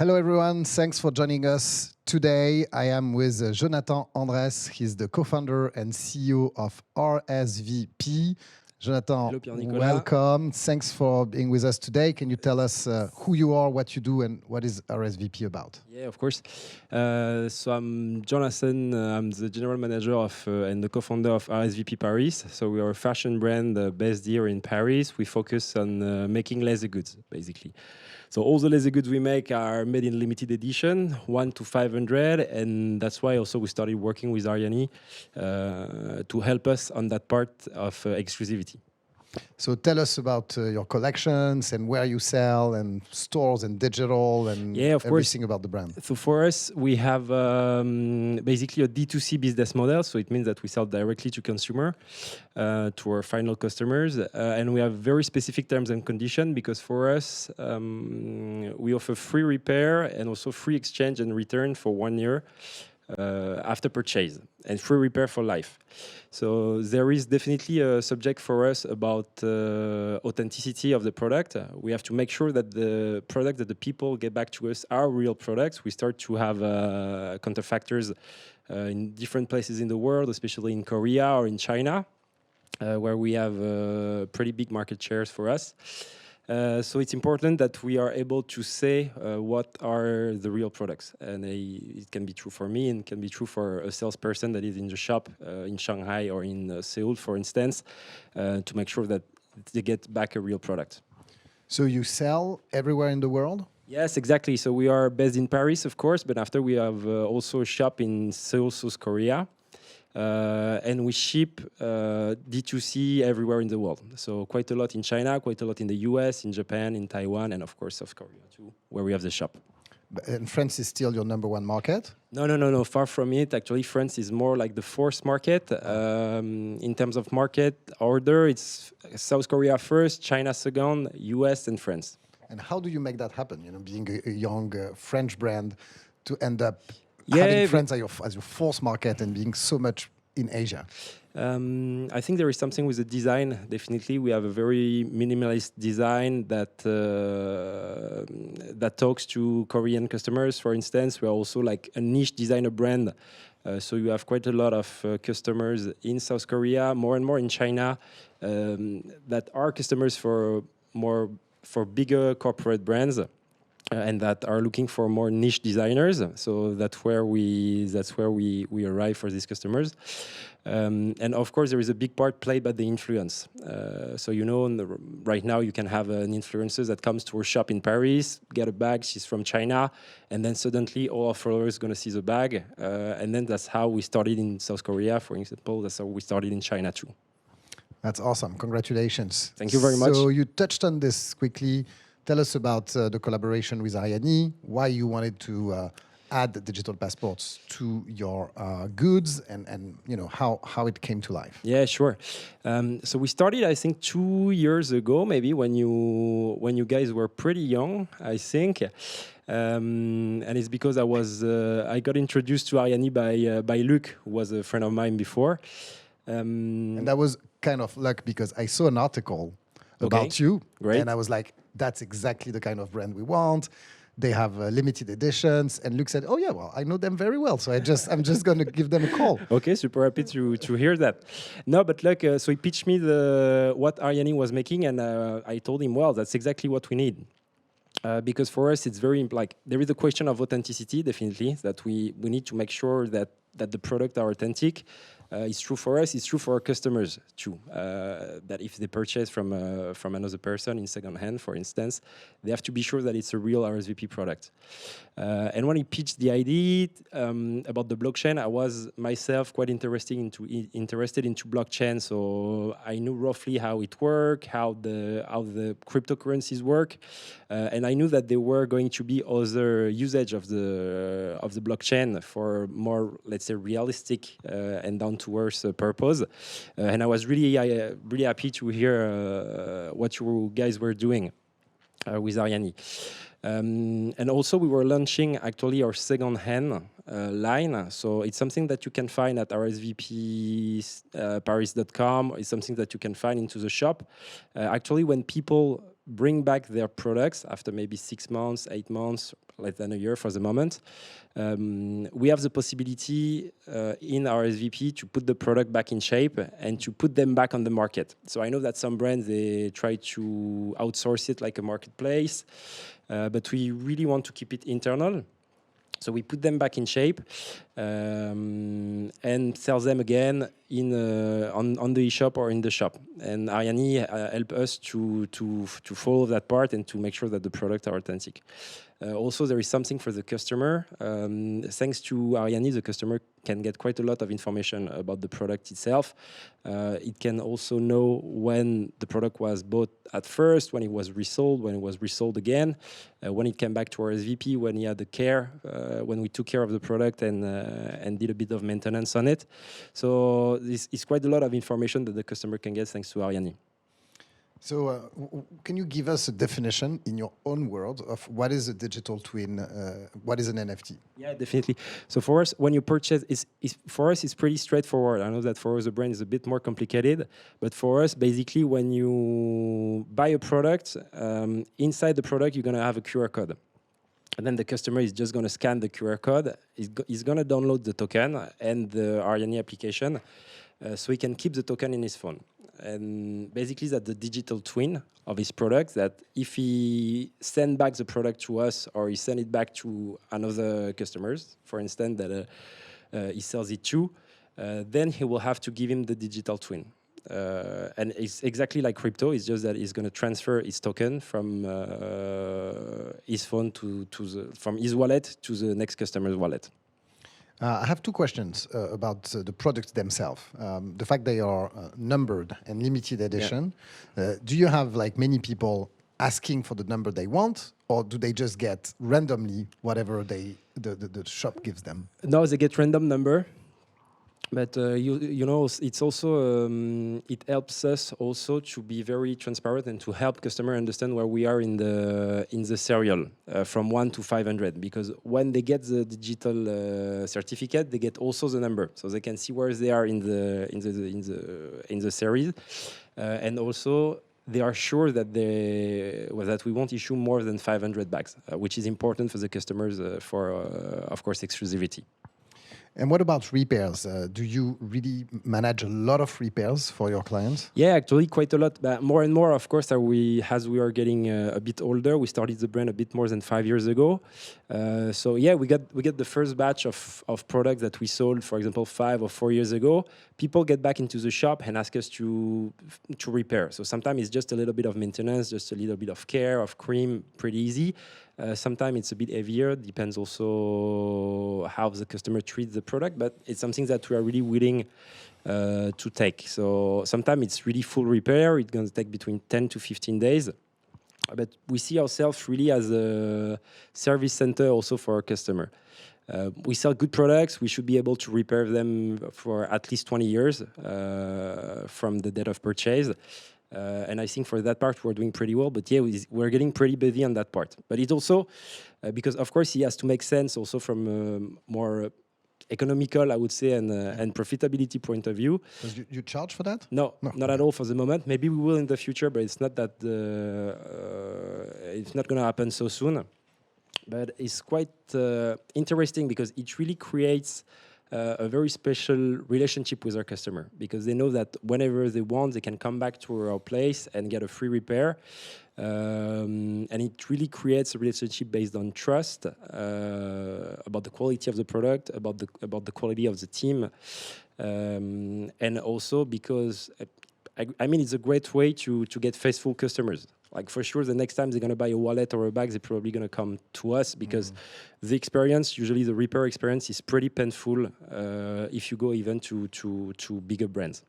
Hello, everyone. Thanks for joining us today. I am with Jonathan Andres. He's the co-founder and CEO of RSVP. Jonathan, welcome. Thanks for being with us today. Can you tell us who you are, what you do, and what is RSVP about? Yeah, of course. So I'm Jonathan. I'm the General Manager of and the co-founder of RSVP Paris. So we are a fashion brand based here in Paris. We focus on making leather goods, basically. So all the leather goods we make are made in limited edition, 1 to 500, and that's why also we started working with Ariani to help us on that part of exclusivity. So tell us about your collections and where you sell and stores and digital and everything about the brand. So for us, we have basically a D2C business model. So it means that we sell directly to consumer, to our final customers. And we have very specific terms and conditions because for us, we offer free repair and also free exchange and return for 1 year. After purchase and free repair for life. So there is definitely a subject for us about authenticity of the product. We have to make sure that the product that the people get back to us are real products. We start to have counterfactors in different places in the world, especially in Korea or in China, where we have pretty big market shares for us. So it's important that we are able to say what are the real products. And it can be true for me and it can be true for a salesperson that is in the shop in Shanghai or in Seoul, for instance, to make sure that they get back a real product. So you sell everywhere in the world? Yes, exactly. So we are based in Paris, of course, but after we have also a shop in Seoul, South Korea. And we ship D2C everywhere in the world. So quite a lot in China, quite a lot in the US, in Japan, in Taiwan, and of course South Korea too, where we have the shop. And France is still your #1 market? No, far from it. Actually, France is more like the 4th market. In terms of market order, it's South Korea first, China second, US, and France. And how do you make that happen? You know, being a young French brand to end up having France as your 4th market and being so much in Asia? I think there is something with the design. Definitely, we have a very minimalist design that that talks to Korean customers. For instance, we are also like a niche designer brand. So you have quite a lot of customers in South Korea, more and more in China, that are customers for bigger corporate brands. And that are looking for more niche designers, so that's where we arrive for these customers, and of course there is a big part played by the influence. So you know, right now you can have an influencer that comes to our shop in Paris, get a bag, she's from China, and then suddenly all our followers gonna see the bag, and then that's how we started in South Korea, for example. That's how we started in China too. That's awesome. Congratulations. Thank you very much. So you touched on this quickly. Tell us about the collaboration with Ariani, why you wanted to add digital passports to your goods, and you know how it came to life. Yeah, sure. So we started, I think, 2 years ago, maybe when you guys were pretty young, I think. And it's because I got introduced to Ariani by Luc, who was a friend of mine before. And that was kind of luck because I saw an article about you, and I was like, that's exactly the kind of brand we want. They have limited editions. And Luc said, oh yeah, well, I know them very well. So I'm just going to give them a call. Okay, super happy to hear that. No, but look, so he pitched me what Ariani was making, and I told him, well, that's exactly what we need. Because for us, it's very, like, there is a question of authenticity, definitely, that we need to make sure that the product are authentic. It's true for us, it's true for our customers too. That if they purchase from another person in second hand, for instance, they have to be sure that it's a real RSVP product. And when he pitched the idea about the blockchain, I was myself quite interested into blockchain. So I knew roughly how it worked, how the cryptocurrencies work, and I knew that there were going to be other usage of the blockchain for more, let's say, realistic and down-to-earth purpose. And I was really happy to hear what you guys were doing with Ariani. And also we were launching actually our second-hand line. So it's something that you can find at rsvpparis.com. It's something that you can find into the shop. Actually, when people bring back their products after maybe 6 months, 8 months, less than a year for the moment. We have the possibility in RSVP to put the product back in shape and to put them back on the market. So I know that some brands, they try to outsource it like a marketplace, but we really want to keep it internal. So we put them back in shape and sell them again on the eShop or in the shop. And Ariane help us to follow that part and to make sure that the products are authentic. Also, there is something for the customer. Thanks to Ariane, the customer can get quite a lot of information about the product itself. It can also know when the product was bought at first, when it was resold, when it was resold again, when it came back to RSVP, when he had the care, when we took care of the product and did a bit of maintenance on it. So this is quite a lot of information that the customer can get thanks to Ariane. So can you give us a definition in your own world of what is a digital twin, what is an NFT? Yeah, definitely. So for us, when you purchase, for us, it's pretty straightforward. I know that for us, the brand is a bit more complicated, but for us, basically, when you buy a product, inside the product, you're going to have a QR code. And then the customer is just going to scan the QR code. He's going to download the token and the Ariane application, so he can keep the token in his phone. And basically, that's the digital twin of his product, that if he send back the product to us or he send it back to another customers, for instance, that he sells it to, then he will have to give him the digital twin. And it's exactly like crypto. It's just that he's going to transfer his token from his phone from his wallet to the next customer's wallet. I have two questions about the products themselves. The fact they are numbered and limited edition. Yeah. Do you have like many people asking for the number they want, or do they just get randomly whatever the shop gives them? No, they get random number. But you know, it's also it helps us also to be very transparent and to help customer understand where we are in the serial from 1 to 500. Because when they get the digital certificate, they get also the number, so they can see where they are in the series, and also they are sure that we won't issue more than 500 bags, which is important for the customers for of course exclusivity. And what about repairs? Do you really manage a lot of repairs for your clients? Yeah, actually quite a lot. But more and more, of course, as we are getting a bit older. We started the brand a bit more than 5 years ago. So yeah, we get the first batch of products that we sold, for example, 5 or 4 years ago. People get back into the shop and ask us to repair. So sometimes it's just a little bit of maintenance, just a little bit of care, of cream, pretty easy. Sometimes it's a bit heavier, depends also how the customer treats the product, but it's something that we are really willing to take. So sometimes it's really full repair, it's going to take between 10 to 15 days. But we see ourselves really as a service center also for our customer. We sell good products, we should be able to repair them for at least 20 years from the date of purchase. And I think for that part, we're doing pretty well. But yeah, we're getting pretty busy on that part. But it's also, because of course, it has to make sense also from more economical, I would say, and profitability point of view. Because you charge for that? No, not at all for the moment. Maybe we will in the future, but it's not that it's not going to happen so soon. But it's quite interesting because it really creates a very special relationship with our customer, because they know that whenever they want, they can come back to our place and get a free repair. And it really creates a relationship based on trust about the quality of the product, about the quality of the team, and also because I mean it's a great way to get faithful customers. Like for sure, the next time they're going to buy a wallet or a bag, they're probably going to come to us because the experience, usually the repair experience, is pretty painful if you go even to bigger brands.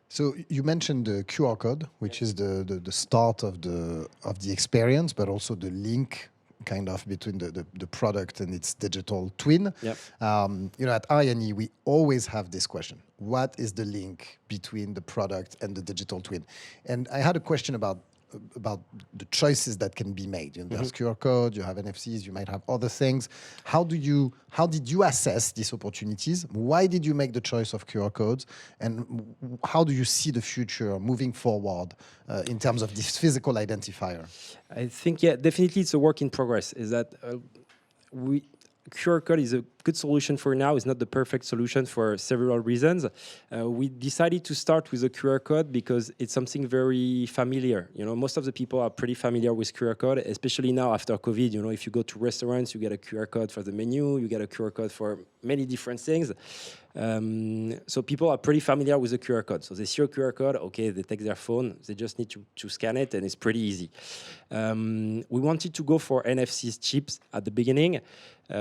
So you mentioned the QR code, which is the start of the experience, but also the link kind of between the product and its digital twin. Yep. You know, at Ariane, we always have this question: what is the link between the product and the digital twin? And I had a question about about the choices that can be made. You know, there's QR code, you have NFTs, you might have other things. How did you assess these opportunities? Why did you make the choice of QR codes? And how do you see the future moving forward in terms of this physical identifier? I think, yeah, definitely it's a work in progress. Is that QR code is a good solution for now. It's not the perfect solution for several reasons. We decided to start with a QR code because it's something very familiar. You know, most of the people are pretty familiar with QR code, especially now after COVID. You know, if you go to restaurants, you get a QR code for the menu, you get a QR code for many different things. So people are pretty familiar with the QR code. So they see a QR code, okay, they take their phone, they just need to scan it, and it's pretty easy. We wanted to go for NFTs chips at the beginning.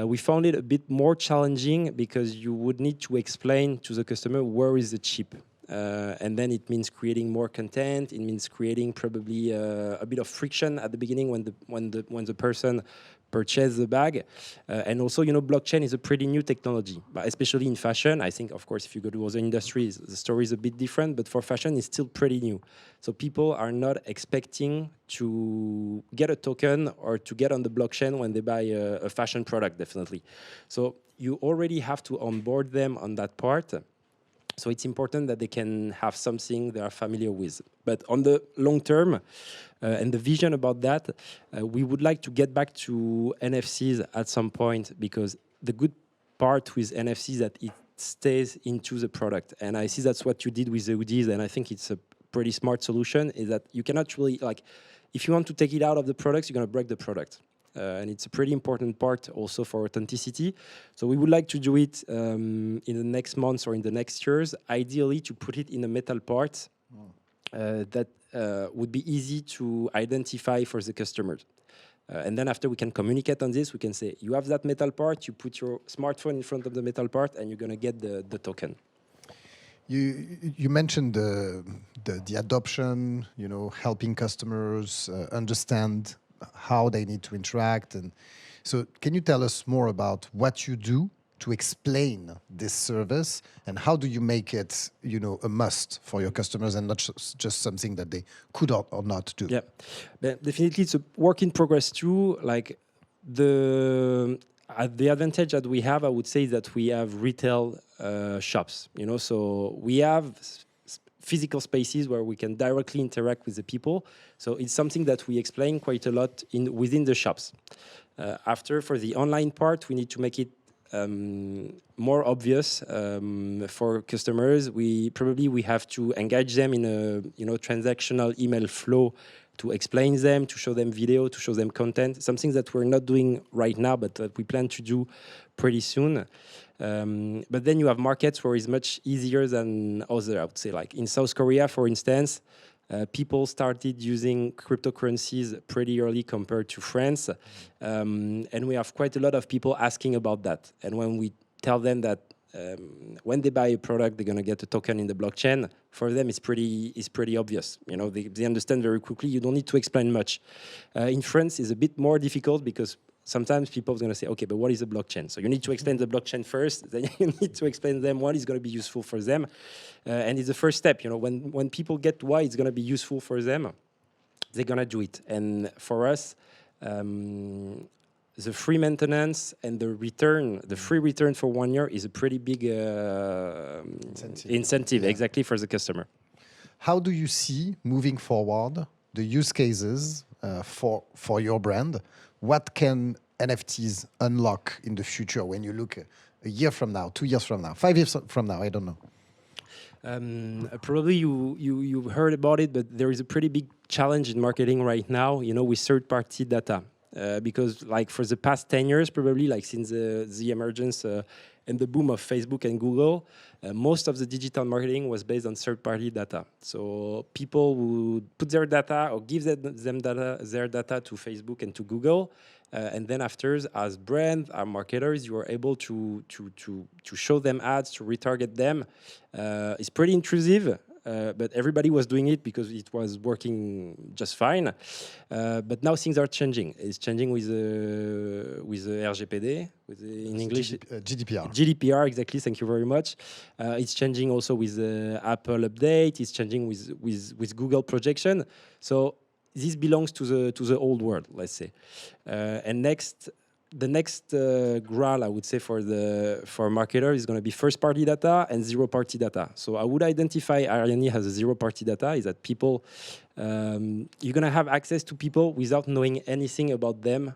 We found it a bit more challenging because you would need to explain to the customer where is the chip. And then it means creating more content. It means creating probably a bit of friction at the beginning when the person purchase the bag. And also, you know, blockchain is a pretty new technology, but especially in fashion. I think, of course, if you go to other industries, the story is a bit different, but for fashion, it's still pretty new. So people are not expecting to get a token or to get on the blockchain when they buy a fashion product, definitely. So you already have to onboard them on that part. So it's important that they can have something they are familiar with. But on the long term, and the vision about that, we would like to get back to NFTs at some point, because the good part with NFTs is that it stays into the product. And I see that's what you did with the hoodies, and I think it's a pretty smart solution, is that you cannot really, like, if you want to take it out of the products, you're going to break the product. And it's a pretty important part also for authenticity. So we would like to do it in the next months or in the next years, ideally to put it in a metal part that would be easy to identify for the customers. And then after we can communicate on this, we can say, you have that metal part, you put your smartphone in front of the metal part, and you're going to get the token. You mentioned the adoption, you know, helping customers understand how they need to interact. And so can you tell us more about what you do to explain this service, and how do you make it, you know, a must for your customers and not just something that they could or not do? Yeah, but definitely it's a work in progress too. Like the advantage that we have, I would say, that we have retail shops, you know, so we have physical spaces where we can directly interact with the people. So it's something that we explain quite a lot within the shops. After, for the online part, we need to make it more obvious for customers. We have to engage them in a transactional email flow to explain them, to show them video, to show them content. Something that we're not doing right now, but that we plan to do pretty soon. But then you have markets where it's much easier than other, I would say. Like in South Korea, for instance, people started using cryptocurrencies pretty early compared to France. And we have quite a lot of people asking about that. And when we tell them that when they buy a product, they're going to get a token in the blockchain, for them it's pretty obvious. You know, they understand very quickly. You don't need to explain much. In France, it's a bit more difficult because sometimes people are going to say, okay, but what is a blockchain? So you need to explain the blockchain first, then you need to explain them what is going to be useful for them. And it's the first step. You know, when people get why it's going to be useful for them, they're going to do it. And for us, the free maintenance and the free return for 1 year is a pretty big incentive, yeah, exactly, for the customer. How do you see, moving forward, the use cases for your brand? What can NFTs unlock in the future when you look a year from now, 2 years from now, 5 years from now? I don't know. Probably you heard about it, but there is a pretty big challenge in marketing right now, you know, with third-party data. Because like for the past 10 years, probably, like since the emergence and the boom of Facebook and Google, most of the digital marketing was based on third-party data. So people would put their data or give their data to Facebook and to Google, and then after, as brands, as marketers, you are able to show them ads, to retarget them. It's pretty intrusive. But everybody was doing it because it was working just fine. But now things are changing. It's changing with the RGPD, in English. GDPR. GDPR, exactly. Thank you very much. It's changing also with the Apple update. It's changing with Google projection. So this belongs to the old world, let's say. And the next graal, I would say, for a marketer is going to be first-party data and zero-party data. So I would identify Ariani as a zero-party data. Is that people, you're going to have access to people without knowing anything about them.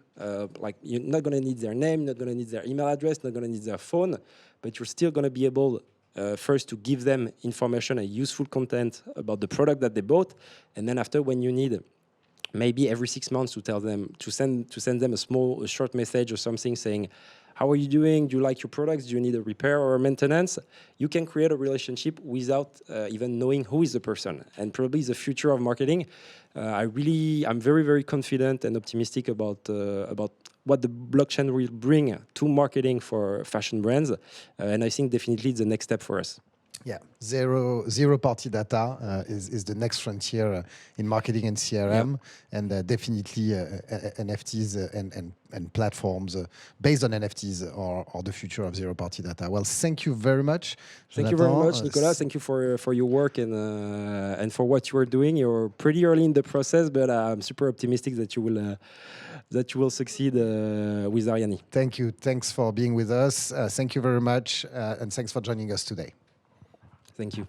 Like you're not going to need their name, not going to need their email address, not going to need their phone, but you're still going to be able first to give them information and useful content about the product that they bought, and then after, when you need, maybe every 6 months, to tell them to send them a short message or something saying, how are you doing? Do you like your products? Do you need a repair or a maintenance? You can create a relationship without even knowing who is the person. And probably the future of marketing. I'm very, very confident and optimistic about what the blockchain will bring to marketing for fashion brands. And I think definitely it's the next step for us. Yeah, zero-party data is the next frontier in marketing and CRM, and definitely NFTs and platforms based on NFTs are the future of zero-party data. Well, thank you very much, Thank you very much, Nicolas. Thank you for your work and for what you are doing. You're pretty early in the process, but I'm super optimistic that you will succeed with Ariani. Thank you. Thanks for being with us. Thank you very much, and thanks for joining us today. Thank you.